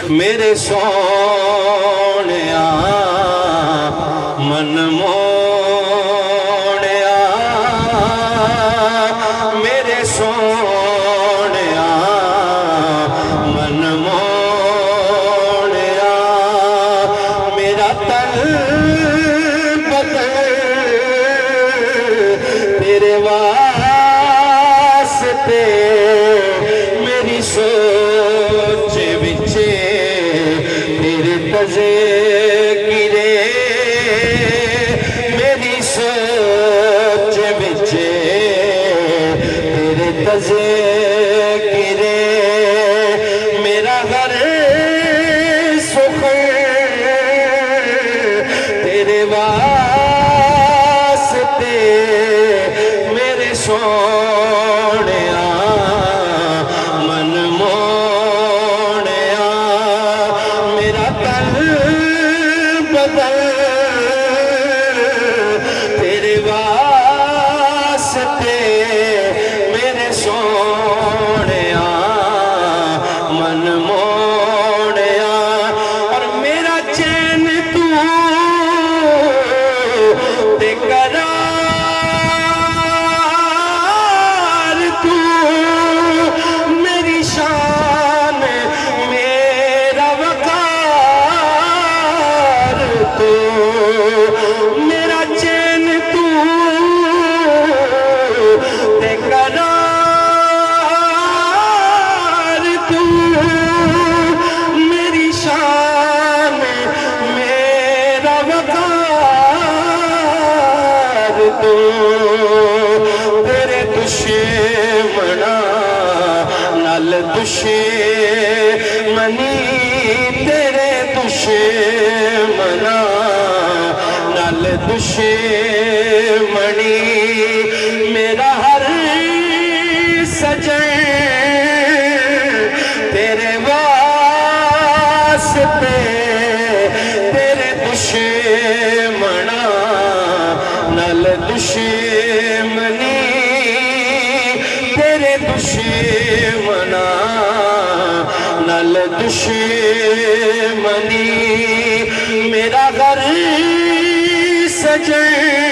میرے سونیا من موڑیا میرے سونیا من موڑیا میرا تن بدل تیرے واسطے میری سوچ وچے تیرے تذکرے میری سوچ وچے تیرے تذکرے میرا گھر سکھ تیرے واسطے میرے سونیا من موڑیا میرا تن بدل تیرے واسطے میرے سونیا من موڑیا اور میرا چین تو تے قرار تو میری شان میرا وقار تو میرا چین تو تے قرار تو میری شان میرا وقار تو تیرے دشمنا نال دشمنی تیرے دشمنا نال دشمنی میرا ہر سجن تیرے واسطے تیرے دشمنا نال دشمنی تیرے دشمنا نال دشمنی میرا گھر سجن